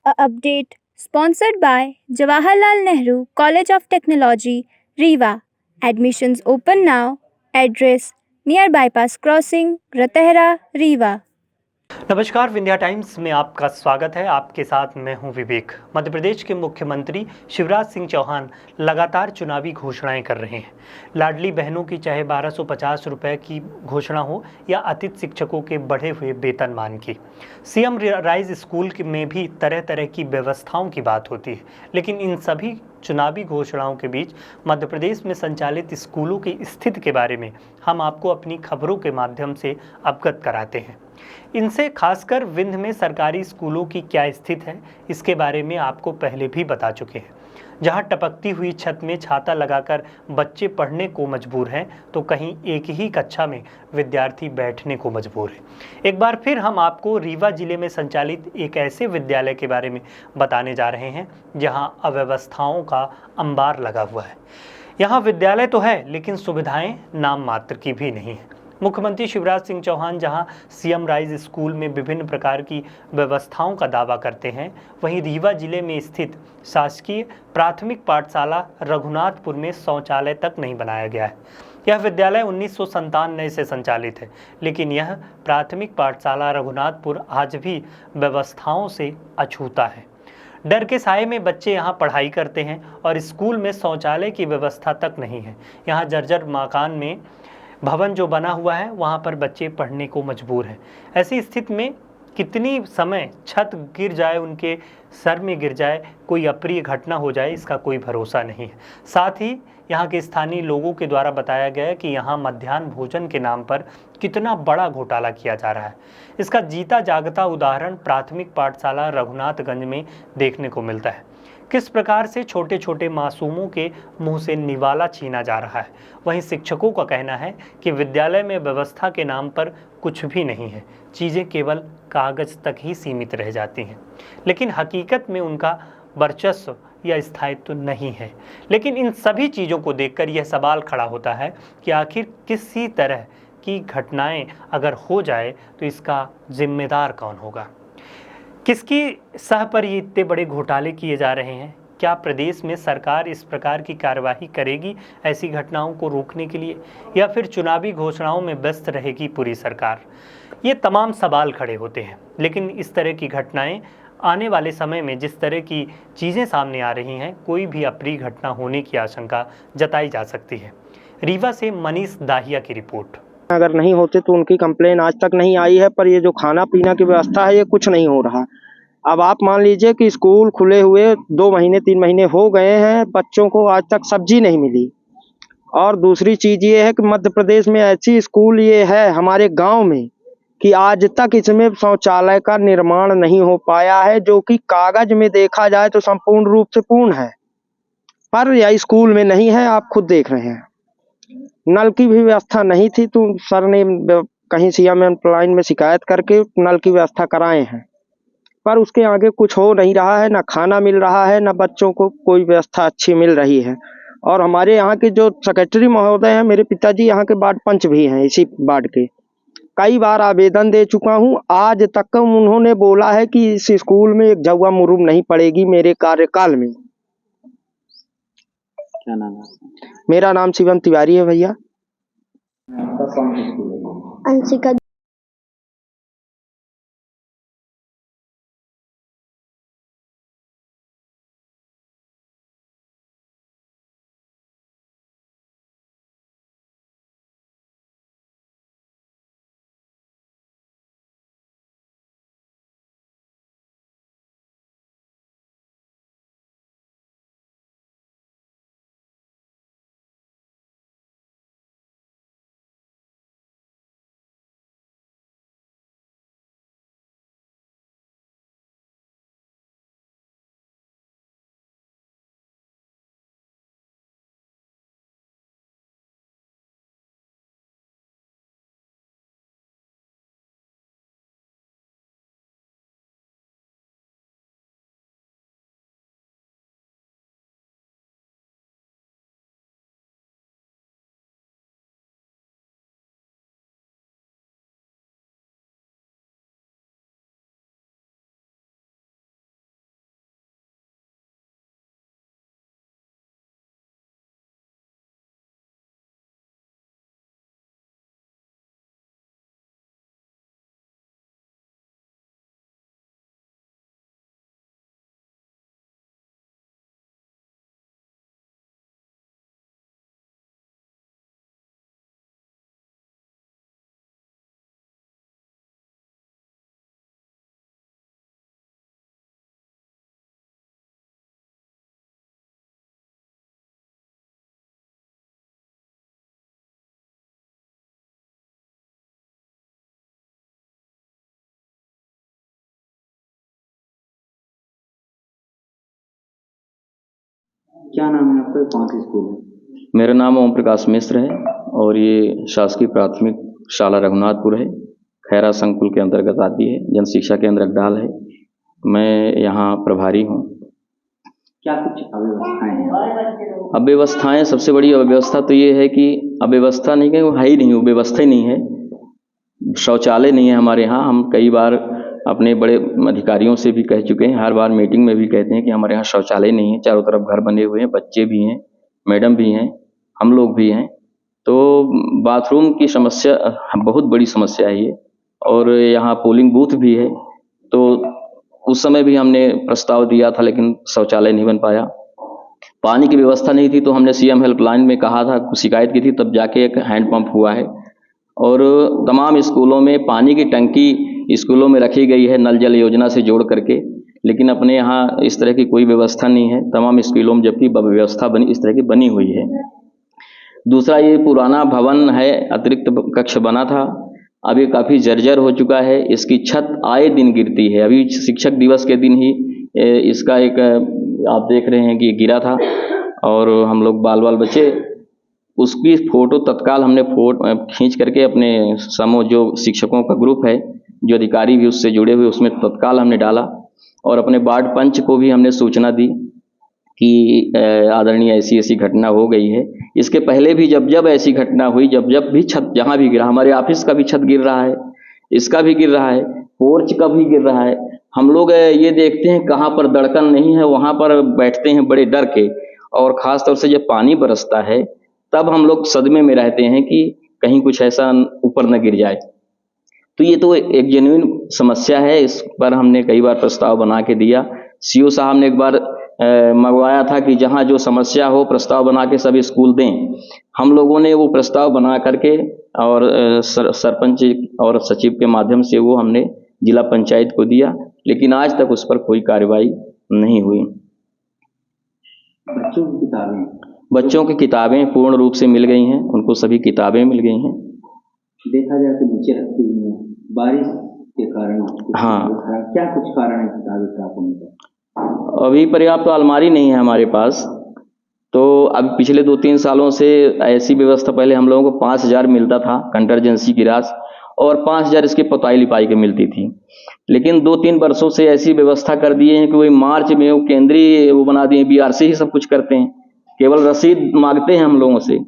A update sponsored by Jawaharlal Nehru College of Technology, Rewa. Admissions open now. Address near bypass crossing, Ratehra, Rewa. नमस्कार, Vindhya times में आपका स्वागत है। आपके साथ मैं हूं विवेक। मध्य प्रदेश के मुख्यमंत्री शिवराज सिंह चौहान लगातार चुनावी घोषणाएं कर रहे हैं। लाडली बहनों की चाहे 1250 रुपए की घोषणा हो या अतिथि शिक्षकों के बढ़े हुए वेतनमान की, सीएम राइज स्कूल में भी तरह तरह की व्यवस्थाओं की बात होती है। लेकिन इन सभी चुनावी घोषणाओं के बीच मध्य प्रदेश में संचालित स्कूलों की स्थिति के बारे में हम आपको अपनी खबरों के माध्यम से अवगत कराते हैं। इनसे खासकर विंध्य में सरकारी स्कूलों की क्या स्थिति है, इसके बारे में आपको पहले भी बता चुके हैं। जहां टपकती हुई छत में छाता लगाकर बच्चे पढ़ने को मजबूर हैं, तो कहीं एक ही कक्षा में विद्यार्थी बैठने को मजबूर है। एक बार फिर हम आपको रीवा जिले में संचालित एक ऐसे विद्यालय के बारे में बताने जा रहे हैं जहां अव्यवस्थाओं का अंबार लगा हुआ है। यहाँ विद्यालय तो है, लेकिन सुविधाएं नाम मात्र की भी नहीं है। मुख्यमंत्री शिवराज सिंह चौहान जहां सीएम राइज स्कूल में विभिन्न प्रकार की व्यवस्थाओं का दावा करते हैं, वहीं रीवा जिले में स्थित शासकीय प्राथमिक पाठशाला रघुनाथपुर में शौचालय तक नहीं बनाया गया है। यह विद्यालय 1997 से संचालित है, लेकिन यह प्राथमिक पाठशाला रघुनाथपुर आज भी व्यवस्थाओं से अछूता है। डर के साए में बच्चे यहाँ पढ़ाई करते हैं और स्कूल में शौचालय की व्यवस्था तक नहीं है। यहाँ जर्जर मकान में भवन जो बना हुआ है, वहाँ पर बच्चे पढ़ने को मजबूर हैं। ऐसी स्थिति में कितनी समय छत गिर जाए, उनके सर में गिर जाए, कोई अप्रिय घटना हो जाए, इसका कोई भरोसा नहीं है। साथ ही यहाँ के स्थानीय लोगों के द्वारा बताया गया है कि यहाँ मध्याह्न भोजन के नाम पर कितना बड़ा घोटाला किया जा रहा है। इसका जीता जागता उदाहरण प्राथमिक पाठशाला रघुनाथगंज में देखने को मिलता है। किस प्रकार से छोटे छोटे मासूमों के मुंह से निवाला छीना जा रहा है। वहीं शिक्षकों का कहना है कि विद्यालय में व्यवस्था के नाम पर कुछ भी नहीं है, चीज़ें केवल कागज तक ही सीमित रह जाती हैं, लेकिन हकीकत में उनका वर्चस्व या स्थायित्व नहीं है। लेकिन इन सभी चीज़ों को देखकर यह सवाल खड़ा होता है कि आखिर किसी तरह की घटनाएं अगर हो जाए तो इसका जिम्मेदार कौन होगा। किसकी सह पर ये इतने बड़े घोटाले किए जा रहे हैं। क्या प्रदेश में सरकार इस प्रकार की कार्यवाही करेगी ऐसी घटनाओं को रोकने के लिए, या फिर चुनावी घोषणाओं में व्यस्त रहेगी पूरी सरकार। ये तमाम सवाल खड़े होते हैं। लेकिन इस तरह की घटनाएं आने वाले समय में जिस तरह की चीज़ें सामने आ रही हैं, कोई भी अप्रिय घटना होने की आशंका जताई जा सकती है। रीवा से मनीष दाहिया की रिपोर्ट। अगर नहीं होते तो उनकी कंप्लेन आज तक नहीं आई है, पर ये जो खाना पीना की व्यवस्था है ये कुछ नहीं हो रहा। अब आप मान लीजिए कि स्कूल खुले हुए 2 महीने 3 महीने हो गए हैं, बच्चों को आज तक सब्जी नहीं मिली। और दूसरी चीज़ ये है कि मध्य प्रदेश में ऐसी स्कूल ये है हमारे गांव में कि आज तक इसमें शौचालय का निर्माण नहीं हो पाया है, जो कि कागज में देखा जाए तो संपूर्ण रूप से पूर्ण है, पर यह स्कूल में नहीं है। आप खुद देख रहे हैं, नल की भी व्यवस्था नहीं थी, तो सर ने कहीं सीएम एम्प्लॉय में शिकायत करके नल की व्यवस्था कराए हैं, पर उसके आगे कुछ हो नहीं रहा है। ना खाना मिल रहा है, ना बच्चों को कोई व्यवस्था अच्छी मिल रही है। और हमारे यहाँ के जो सेक्रेटरी महोदय हैं, मेरे पिताजी यहाँ के वार्ड पंच भी हैं इसी वार्ड के, कई बार आवेदन दे चुका हूँ। आज तक उन्होंने बोला है कि इस स्कूल में एक जगह मुरुम नहीं पड़ेगी मेरे कार्यकाल में। क्या नाम है? मेरा नाम शिवम तिवारी है भैया। अंशिका। क्या नाम है आपका, कौन सी स्कूल है? मेरा नाम ओम प्रकाश मिश्र है और ये शासकीय प्राथमिक शाला रघुनाथपुर है, खैरा संकुल के अंतर्गत आती है, जन शिक्षा केंद्र अगडाल है। मैं यहाँ प्रभारी हूँ। क्या कुछ अव्यवस्थाएं हैं? अव्यवस्थाएं, सबसे बड़ी अव्यवस्था तो ये है कि अव्यवस्था नहीं, कहीं है ही नहीं, वो व्यवस्था ही नहीं है। शौचालय नहीं है हमारे यहाँ। हम कई बार अपने बड़े अधिकारियों से भी कह चुके हैं, हर बार मीटिंग में भी कहते हैं कि हमारे यहाँ शौचालय नहीं है। चारों तरफ घर बने हुए हैं, बच्चे भी हैं, मैडम भी हैं, हम लोग भी हैं। तो बाथरूम की समस्या बहुत बड़ी समस्या है ये। और यहाँ पोलिंग बूथ भी है, तो उस समय भी हमने प्रस्ताव दिया था, लेकिन शौचालय नहीं बन पाया। पानी की व्यवस्था नहीं थी, तो हमने सीएम हेल्पलाइन में कहा था, शिकायत की थी, तब जाके एक हैंडपंप हुआ है। और तमाम स्कूलों में पानी की टंकी स्कूलों में रखी गई है, नल जल योजना से जोड़ करके, लेकिन अपने यहाँ इस तरह की कोई व्यवस्था नहीं है तमाम स्कूलों में, जबकि व्यवस्था बनी इस तरह की बनी हुई है। दूसरा, ये पुराना भवन है, अतिरिक्त कक्ष बना था, अभी काफ़ी जर्जर हो चुका है। इसकी छत आए दिन गिरती है। अभी शिक्षक दिवस के दिन ही इसका एक आप देख रहे हैं कि गिरा था, और हम लोग बाल बचे, उसकी फ़ोटो तत्काल हमने खींच करके अपने समूह जो शिक्षकों का ग्रुप है, जो अधिकारी भी उससे जुड़े हुए, उसमें तत्काल हमने डाला। और अपने वार्ड पंच को भी हमने सूचना दी कि आदरणीय ऐसी घटना हो गई है। इसके पहले भी जब ऐसी घटना हुई, जब भी छत जहाँ भी गिरा, हमारे ऑफिस का भी छत गिर रहा है, इसका भी गिर रहा है, पोर्च का भी गिर रहा है। हम लोग ये देखते हैं कहाँ पर धड़कन नहीं है, वहाँ पर बैठते हैं बड़े डर के। और ख़ास तौर से जब पानी बरसता है, तब हम लोग सदमे में रहते हैं कि कहीं कुछ ऐसा ऊपर न गिर जाए। तो ये तो एक जेन्युइन समस्या है। इस पर हमने कई बार प्रस्ताव बना के दिया। सीओ साहब ने एक बार मंगवाया था कि जहाँ जो समस्या हो प्रस्ताव बना के सभी स्कूल दें। हम लोगों ने वो प्रस्ताव बना करके और सरपंच और सचिव के माध्यम से वो हमने जिला पंचायत को दिया, लेकिन आज तक उस पर कोई कार्रवाई नहीं हुई। बच्चों की किताबें पूर्ण रूप से मिल गई हैं, उनको सभी किताबें मिल गई हैं। देखा जाए तो नीचे रखी हुई है, बारिश के कारण। हाँ, क्या कुछ कारण है किताबें खराब होने का? अभी पर्याप्त अलमारी नहीं है हमारे पास। तो अब पिछले 2-3 सालों से ऐसी व्यवस्था, पहले हम लोगों को 5,000 मिलता था कंटरजेंसी की राशि, और 5,000 इसकी पोताई लिपाई की मिलती थी। लेकिन 2-3 वर्षों से ऐसी व्यवस्था कर दिए हैं कि वही मार्च में वो केंद्रीय वो बना दिए, बीआरसी ही सब कुछ करते हैं, केवल रसीद मांगते हैं हम लोगों से।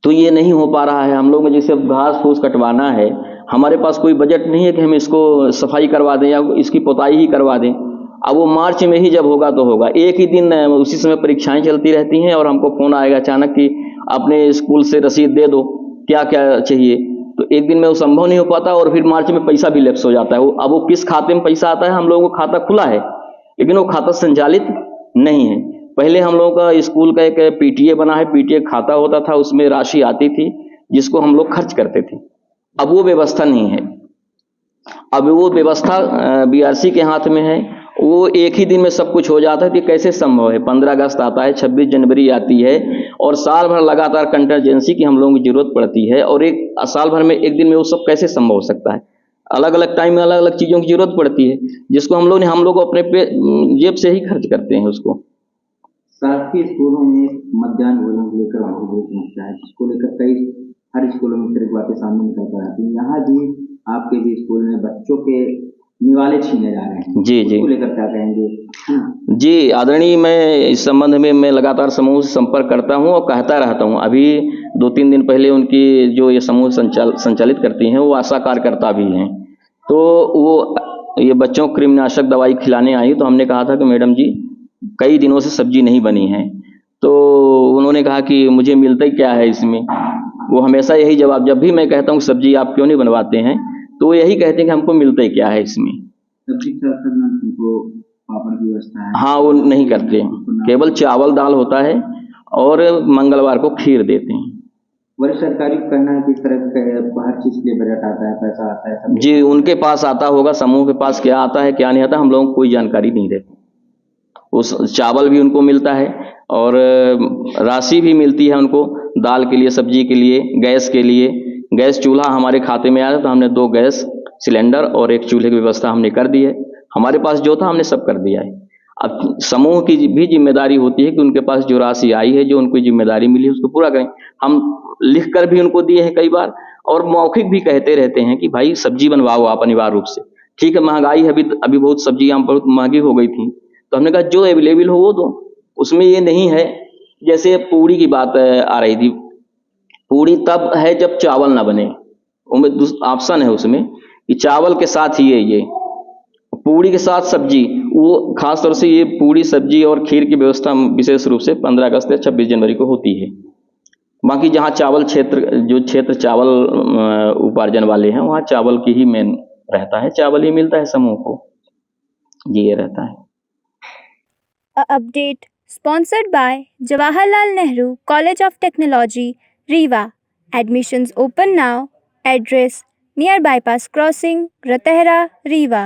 तो ये नहीं हो पा रहा है। हम लोग जैसे घास फूस कटवाना है, हमारे पास कोई बजट नहीं है कि हम इसको सफाई करवा दें या इसकी पोताई ही करवा दें। अब वो मार्च में ही जब होगा तो होगा। एक ही दिन उसी समय परीक्षाएं चलती रहती हैं और हमको फ़ोन आएगा अचानक कि अपने स्कूल से रसीद दे दो, क्या क्या चाहिए। तो एक दिन में वो संभव नहीं हो पाता, और फिर मार्च में पैसा भी लैप्स हो जाता है। अब वो किस खाते में पैसा आता है, हम लोगों को खाता खुला है लेकिन वो खाता संचालित नहीं है। पहले हम लोगों का स्कूल का एक पीटीए बना है, पीटीए खाता होता था, उसमें राशि आती थी जिसको हम लोग खर्च करते थे। अब वो व्यवस्था नहीं है। अब वो व्यवस्था बीआरसी के हाथ में है। वो एक ही दिन में सब कुछ हो जाता है। तो कैसे संभव है? 15 अगस्त आता है, 26 जनवरी आती है, और साल भर लगातार कंटरजेंसी की हम लोगों की जरूरत पड़ती है, और एक साल भर में एक दिन में वो सब कैसे संभव हो सकता है? अलग अलग टाइम में अलग अलग चीज़ों की जरूरत पड़ती है, जिसको हम लोग अपने जेब से ही खर्च करते हैं उसको। शासकीय स्कूलों में मध्याह्न भोजन को लेकर बहुत समस्या है, जिसको लेकर हर स्कूलों में तरह की बातें सामने निकल कर आती हैं। यहाँ भी आपके भी स्कूल में बच्चों के निवाले छीने जा रहे हैं, जी जी, उसको लेकर क्या कहेंगे? जी आदरणीय, मैं इस संबंध में मैं लगातार समूह से संपर्क करता हूँ और कहता रहता हूँ। अभी 2-3 दिन पहले उनकी जो ये समूह संचालित करती हैं, वो आशा कार्यकर्ता भी हैं, तो वो ये बच्चों को कृमिनाशक दवाई खिलाने आई। तो हमने कहा था कि मैडम जी कई दिनों से सब्जी नहीं बनी है। तो उन्होंने कहा कि मुझे मिलता ही क्या है इसमें। वो हमेशा यही जवाब, जब भी मैं कहता हूँ सब्जी आप क्यों नहीं बनवाते हैं, तो वो यही कहते हैं कि हमको मिलता ही क्या है इसमें। सब्जी को पापड़ की व्यवस्था है? हाँ, वो नहीं करते, केवल चावल दाल होता है, और मंगलवार को खीर देते हैं। वरिष्ठ अधिकारी को कहना है कि इस तरह हर चीज़ के लिए बजट आता है, पैसा आता है। जी, उनके पास आता होगा, समूह के पास क्या आता है क्या नहीं आता, हम लोगों को कोई जानकारी नहीं रहती। उस चावल भी उनको मिलता है, और राशि भी मिलती है उनको, दाल के लिए, सब्जी के लिए, गैस के लिए। गैस चूल्हा हमारे खाते में आया, तो हमने 2 गैस सिलेंडर और 1 चूल्हे की व्यवस्था हमने कर दी है। हमारे पास जो था हमने सब कर दिया है। अब समूह की भी जिम्मेदारी होती है कि उनके पास जो राशि आई है, जो उनको जिम्मेदारी मिली है, उसको पूरा करें। हम लिख कर भी उनको दिए हैं कई बार, और मौखिक भी कहते रहते हैं कि भाई सब्जी बनवाओ आप अनिवार्य रूप से। ठीक है, महंगाई है, अभी बहुत सब्जियां बहुत महंगी हो गई थी, तो हमने कहा जो अवेलेबल हो वो दो। उसमें ये नहीं है, जैसे पूड़ी की बात आ रही थी, पूड़ी तब है जब चावल ना बने, ऑप्शन है उसमें कि चावल के साथ ही है ये, पूड़ी के साथ सब्जी। वो खास तौर से ये पूड़ी सब्जी और खीर की व्यवस्था विशेष रूप से 15 अगस्त या 26 जनवरी को होती है। बाकी जहाँ चावल जो क्षेत्र चावल उपार्जन वाले हैं, वहाँ चावल की ही मेन रहता है, चावल ही मिलता है समूह को, ये रहता है। A update sponsored by Jawaharlal Nehru College of Technology, Rewa. Admissions open now. Address: near bypass crossing, Ratehra, Rewa.